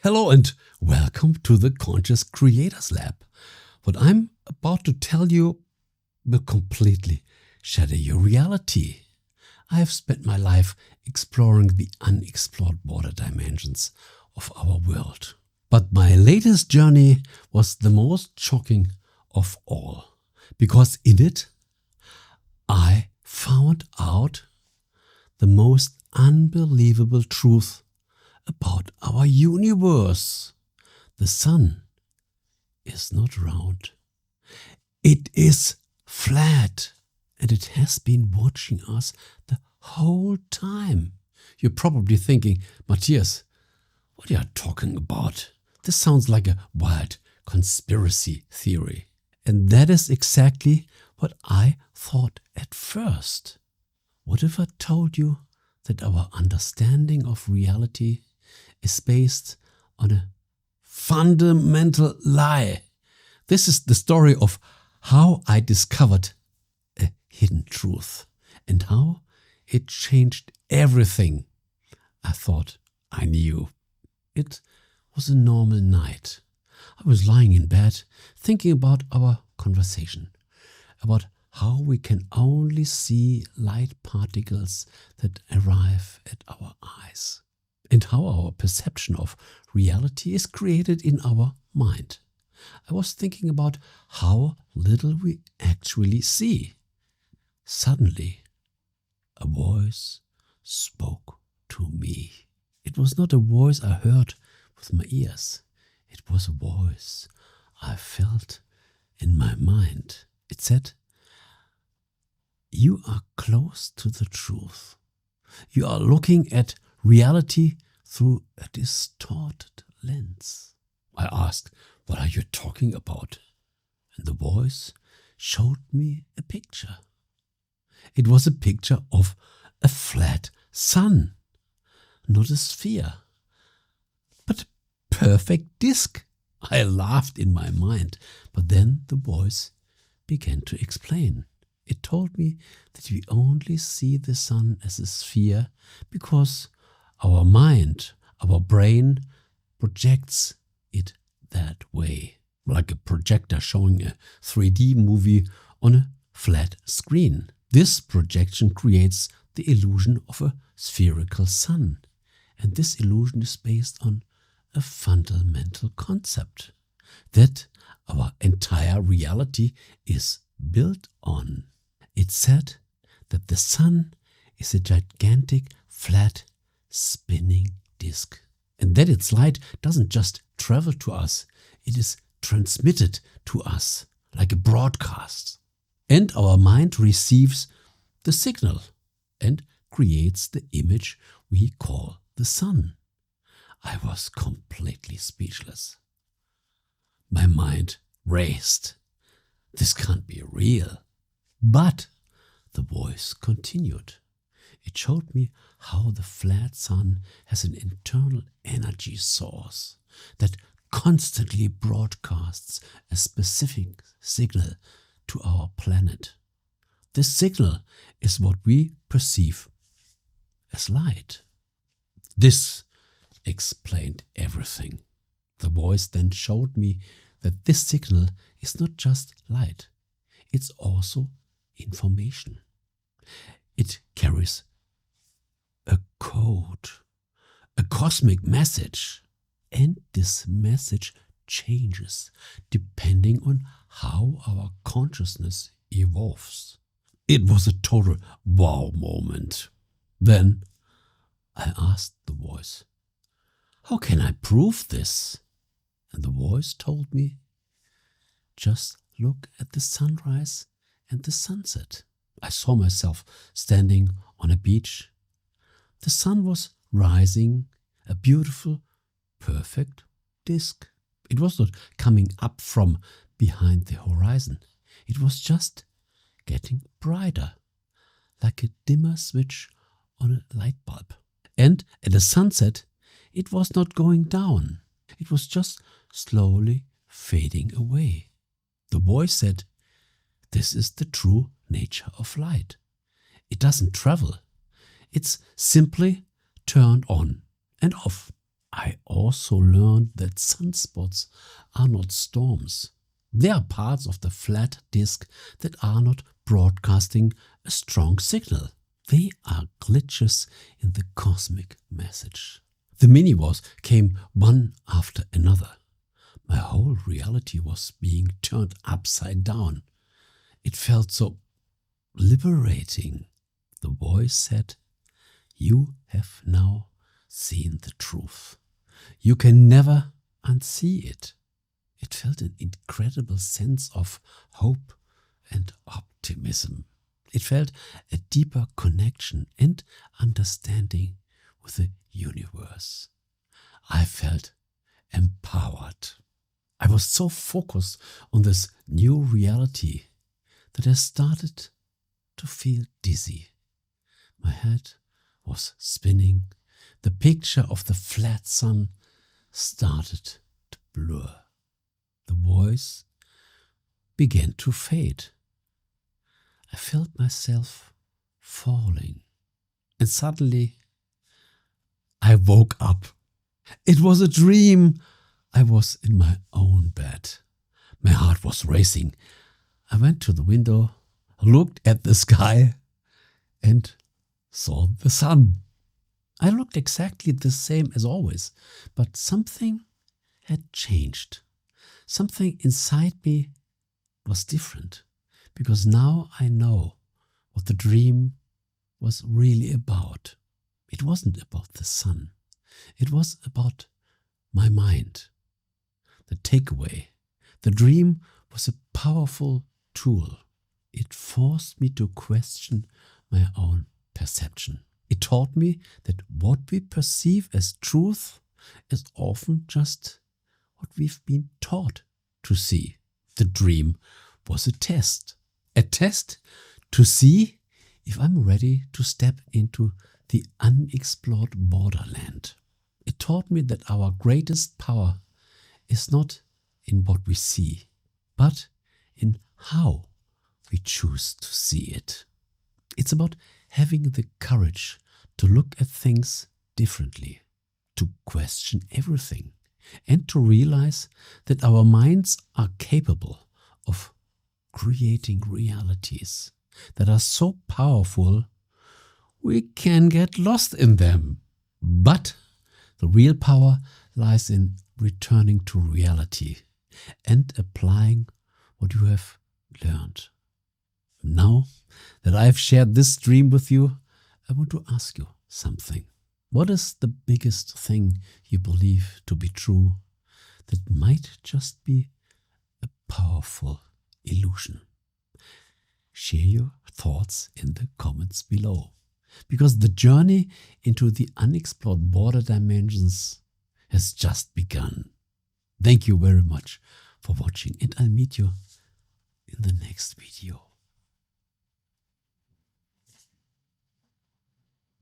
Hello and welcome to the Conscious Creators Lab. What I'm about to tell you will completely shatter your reality. I have spent my life exploring the unexplored border dimensions of our world. But my latest journey was the most shocking of all, because in it I found out the most unbelievable truth about our universe. The sun is not round. It is flat, and it has been watching us the whole time. You're probably thinking, Matthias, what are you talking about? This sounds like a wild conspiracy theory. And that is exactly what I thought at first. What if I told you that our understanding of reality is based on a fundamental lie? This is the story of how I discovered a hidden truth and how it changed everything I thought I knew. It was a normal night. I was lying in bed thinking about our conversation, about how we can only see light particles that arrive at our eyes, and how our perception of reality is created in our mind. I was thinking about how little we actually see. Suddenly, a voice spoke to me. It was not a voice I heard with my ears. It was a voice I felt in my mind. It said, "You are close to the truth. You are looking at reality through a distorted lens." I asked, "What are you talking about?" And the voice showed me a picture. It was a picture of a flat sun, not a sphere, but a perfect disc. I laughed in my mind, but then the voice began to explain. It told me that we only see the sun as a sphere because our mind, our brain, projects it that way, like a projector showing a 3D movie on a flat screen. This projection creates the illusion of a spherical sun, and this illusion is based on a fundamental concept that our entire reality is built on. It said that the sun is a gigantic, flat, spinning disk, and that its light doesn't just travel to us, it is transmitted to us like a broadcast. And our mind receives the signal and creates the image we call the sun. I was completely speechless. My mind raced. This can't be real. But the voice continued. It showed me how the flat sun has an internal energy source that constantly broadcasts a specific signal to our planet. This signal is what we perceive as light. This explained everything. The voice then showed me that this signal is not just light, it's also information. It carries a code, a cosmic message, and this message changes depending on how our consciousness evolves. It was a total wow moment. Then I asked the voice, "How can I prove this?" And the voice told me, "Just look at the sunrise and the sunset." I saw myself standing on a beach. The sun was rising, a beautiful, perfect disk. It was not coming up from behind the horizon. It was just getting brighter, like a dimmer switch on a light bulb. And at the sunset, it was not going down. It was just slowly fading away. The voice said, "This is the true nature of light. It doesn't travel. It's simply turned on and off. I also learned that sunspots are not storms. They are parts of the flat disk that are not broadcasting a strong signal. They are glitches in the cosmic message. The mini-wars came one after another. My whole reality was being turned upside down. It felt so liberating. The voice said, "You have now seen the truth. You can never unsee it." It felt an incredible sense of hope and optimism. It felt a deeper connection and understanding with the universe. I felt empowered. I was so focused on this new reality that I started to feel dizzy. My head was spinning. The picture of the flat sun started to blur. The voice began to fade. I felt myself falling. And suddenly I woke up. It was a dream. I was in my own bed. My heart was racing. I went to the window, looked at the sky, and saw the sun. I looked exactly the same as always, but something had changed. Something inside me was different, because now I know what the dream was really about. It wasn't about the sun. It was about my mind. The takeaway. The dream was a powerful tool. It forced me to question my own perception. It taught me that what we perceive as truth is often just what we've been taught to see. The dream was a test to see if I'm ready to step into the unexplored borderland. It taught me that our greatest power is not in what we see, but in how we choose to see it. It's about having the courage to look at things differently, to question everything, and to realize that our minds are capable of creating realities that are so powerful we can get lost in them. But the real power lies in returning to reality and applying what you have learned. Now that I've shared this dream with you, I want to ask you something. What is the biggest thing you believe to be true that might just be a powerful illusion? Share your thoughts in the comments below, because the journey into the unexplored border dimensions has just begun. Thank you very much for watching, and I'll meet you in the next video.